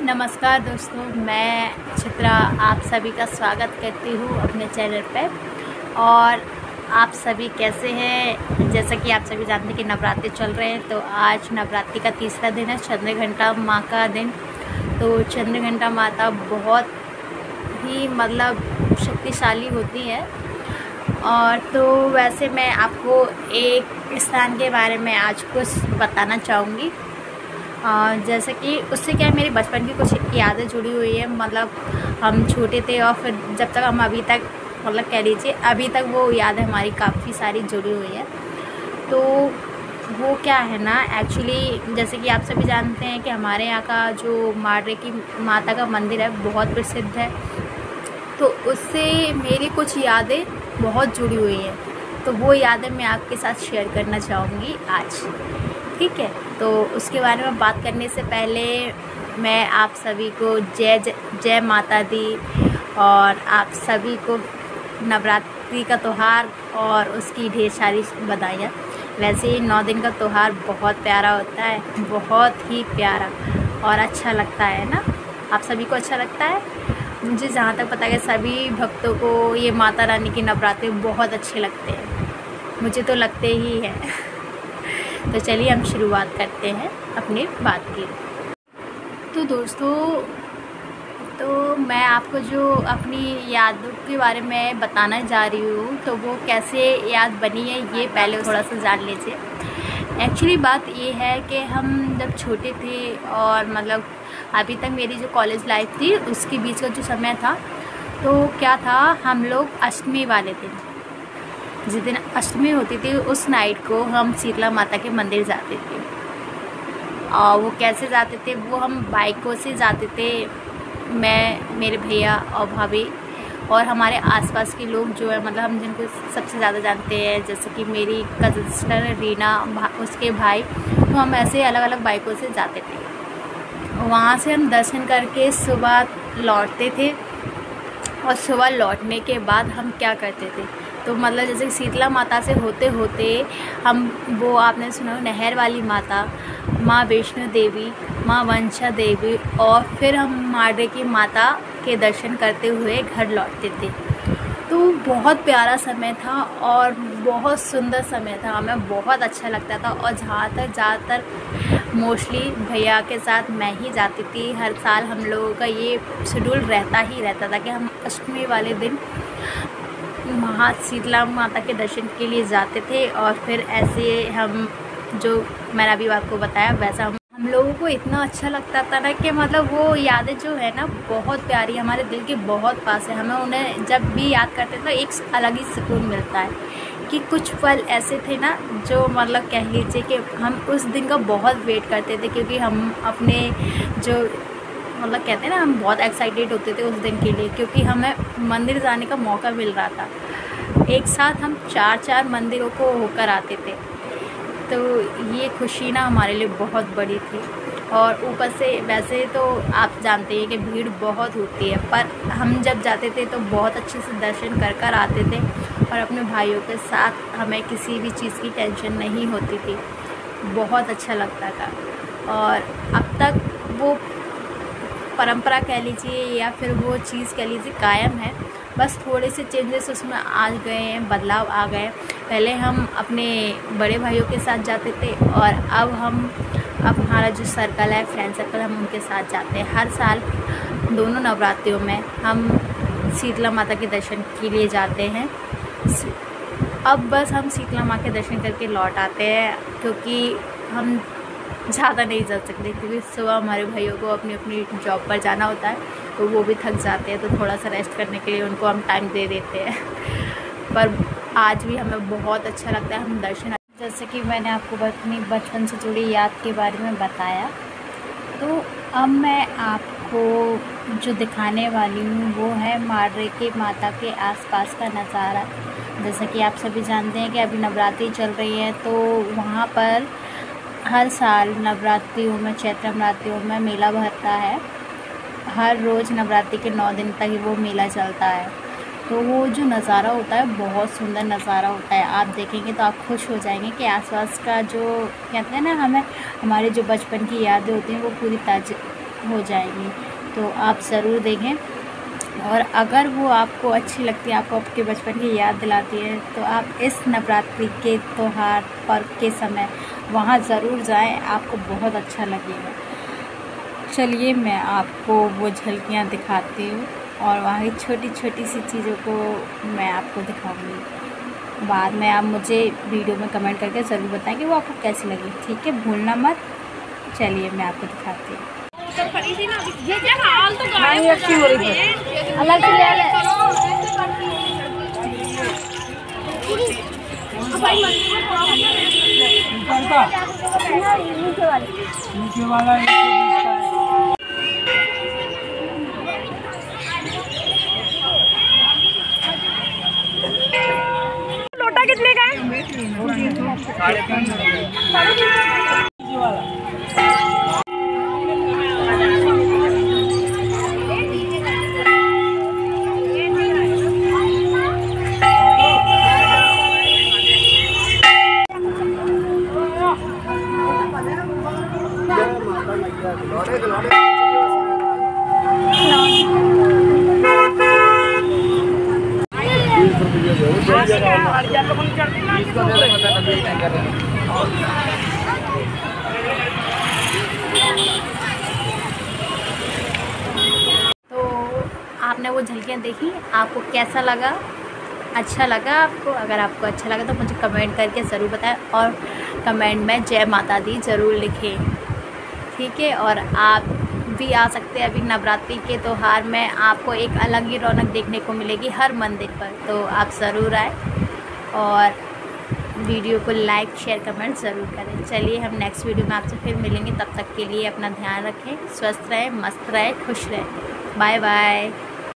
नमस्कार दोस्तों, मैं चित्रा आप सभी का स्वागत करती हूँ अपने चैनल पे। और आप सभी कैसे हैं? जैसा कि आप सभी जानते हैं कि नवरात्रि चल रहे हैं, तो आज नवरात्रि का तीसरा दिन है, चंद्रघंटा माँ का दिन। तो चंद्रघंटा माता बहुत ही शक्तिशाली होती है। और तो वैसे मैं आपको एक स्थान के बारे में आज कुछ बताना चाहूँगी। जैसे कि उससे क्या है, मेरी बचपन की कुछ यादें जुड़ी हुई है। हम छोटे थे और फिर जब तक हम अभी तक कह लीजिए अभी तक वो यादें हमारी काफ़ी सारी जुड़ी हुई है। तो वो क्या है ना, एक्चुअली जैसे कि आप सभी जानते हैं कि हमारे यहाँ का जो माडरे की माता का मंदिर है बहुत प्रसिद्ध है। तो उससे मेरी कुछ यादें बहुत जुड़ी हुई हैं। तो वो यादें मैं आपके साथ शेयर करना चाहूँगी आज, ठीक है। तो उसके बारे में बात करने से पहले मैं आप सभी को जय माता दी, और आप सभी को नवरात्रि का त्यौहार और उसकी ढेर सारी बधाइयाँ। वैसे ही 9 दिन का त्यौहार बहुत प्यारा होता है, बहुत ही प्यारा और अच्छा लगता है ना। आप सभी को अच्छा लगता है? मुझे जहाँ तक पता है सभी भक्तों को ये माता रानी की नवरात्रि बहुत अच्छे लगते हैं, मुझे तो लगते ही हैं। तो चलिए हम शुरुआत करते हैं अपनी बात की। तो दोस्तों, तो मैं आपको जो अपनी यादों के बारे में बताना जा रही हूँ, तो वो कैसे याद बनी है ये पहले थोड़ा सा जान लीजिए। एक्चुअली बात ये है कि हम जब छोटे थे और अभी तक मेरी जो कॉलेज लाइफ थी उसके बीच का जो समय था, तो क्या था, हम लोग अष्टमी वाले दिन, जिस दिन अष्टमी होती थी उस नाइट को हम शीतला माता के मंदिर जाते थे। और वो कैसे जाते थे, वो हम बाइकों से जाते थे, मैं, मेरे भैया और भाभी और हमारे आसपास के लोग जो है हम जिनको सबसे ज़्यादा जानते हैं, जैसे कि मेरी कज़न सिस्टर रीना, उसके भाई। तो हम ऐसे अलग अलग बाइकों से जाते थे। वहाँ से हम दर्शन करके सुबह लौटते थे। और सुबह लौटने के बाद हम क्या करते थे, तो जैसे शीतला माता से होते होते हम, वो आपने सुना नहर वाली माता, माँ वैष्णो देवी, माँ वंशा देवी, और फिर हम माडरे की माता के दर्शन करते हुए घर लौटते थे। तो बहुत प्यारा समय था और बहुत सुंदर समय था, हमें बहुत अच्छा लगता था। और ज़्यादातर मोस्टली भैया के साथ मैं ही जाती थी। हर साल हम लोगों का ये शेड्यूल रहता था कि हम अष्टमी वाले दिन शीतला माता के दर्शन के लिए जाते थे। और फिर ऐसे हम, जो मैंने अभी आपको बताया वैसा हम लोगों को इतना अच्छा लगता था ना कि वो यादें जो है ना बहुत प्यारी, हमारे दिल के बहुत पास है। हमें उन्हें जब भी याद करते थे एक अलग ही सुकून मिलता है कि कुछ पल ऐसे थे ना जो कह लीजिए कि हम उस दिन का बहुत वेट करते थे, क्योंकि हम अपने जो कहते हैं ना, हम बहुत एक्साइटेड होते थे उस दिन के लिए, क्योंकि हमें मंदिर जाने का मौका मिल रहा था। एक साथ हम 4 मंदिरों को होकर आते थे। तो ये खुशी ना हमारे लिए बहुत बड़ी थी। और ऊपर से वैसे तो आप जानते हैं कि भीड़ बहुत होती है, पर हम जब जाते थे तो बहुत अच्छे से दर्शन कर आते थे। और अपने भाइयों के साथ हमें किसी भी चीज़ की टेंशन नहीं होती थी, बहुत अच्छा लगता था। और अब तक वो परंपरा कह लीजिए या फिर वो चीज़ कह लीजिए कायम है, बस थोड़े से चेंजेस उसमें आ गए हैं, बदलाव आ गए। पहले हम अपने बड़े भाइयों के साथ जाते थे, और अब हमारा जो सर्कल है, फ्रेंड सर्कल, हम उनके साथ जाते हैं। हर साल दोनों नवरात्रियों में हम शीतला माता के दर्शन के लिए जाते हैं। अब बस हम शीतला माँ के दर्शन करके लौट आते हैं, क्योंकि हम ज़्यादा नहीं जा सकते, क्योंकि सुबह हमारे भाइयों को अपनी अपनी जॉब पर जाना होता है, तो वो भी थक जाते हैं। तो थोड़ा सा रेस्ट करने के लिए उनको हम टाइम दे देते हैं। पर आज भी हमें बहुत अच्छा लगता है हम दर्शन, जैसे कि मैंने आपको अपनी बचपन से जुड़ी याद के बारे में बताया। तो अब मैं आपको जो दिखाने वाली हूँ वो है माडरे की माता के आसपास का नज़ारा। जैसा कि आप सभी जानते हैं कि अभी नवरात्रि चल रही है, तो वहाँ पर हर साल नवरात्रियों में, चैत्र नवरात्रियों में मेला भरता है। हर रोज़ नवरात्रि के 9 दिन तक वो मेला चलता है। तो वो जो नज़ारा होता है बहुत सुंदर नज़ारा होता है। आप देखेंगे तो आप खुश हो जाएंगे कि आसपास का जो कहते हैं ना, हमें हमारे जो बचपन की यादें होती हैं वो पूरी हो जाएगी। तो आप ज़रूर देखें, और अगर वो आपको अच्छी लगती है, आपको आपके बचपन की याद दिलाती है, तो आप इस नवरात्रि के त्यौहार पर्व के समय वहाँ ज़रूर जाएं, आपको बहुत अच्छा लगेगा। चलिए मैं आपको वो झलकियाँ दिखाती हूँ और वहाँ की छोटी छोटी सी चीज़ों को मैं आपको दिखाऊंगी। बाद में आप मुझे वीडियो में कमेंट करके ज़रूर बताएं कि वो आपको कैसी लगी, ठीक है, भूलना मत। चलिए मैं आपको दिखाती हूँ। अलग से ले ले। नीचे वाला लोटा कितने का है? 3.5 तो आपने वो झलकियाँ देखी, आपको कैसा लगा? अच्छा लगा आपको? अगर आपको अच्छा लगा तो मुझे कमेंट करके ज़रूर बताएं, और कमेंट में जय माता दी ज़रूर लिखें, ठीक है। और आप भी आ सकते हैं, अभी नवरात्रि के त्यौहार में आपको एक अलग ही रौनक देखने को मिलेगी हर मंदिर पर, तो आप ज़रूर आए और वीडियो को लाइक शेयर कमेंट ज़रूर करें। चलिए हम नेक्स्ट वीडियो में आपसे फिर मिलेंगे, तब तक के लिए अपना ध्यान रखें, स्वस्थ रहें, मस्त रहें, खुश रहें। Bye bye.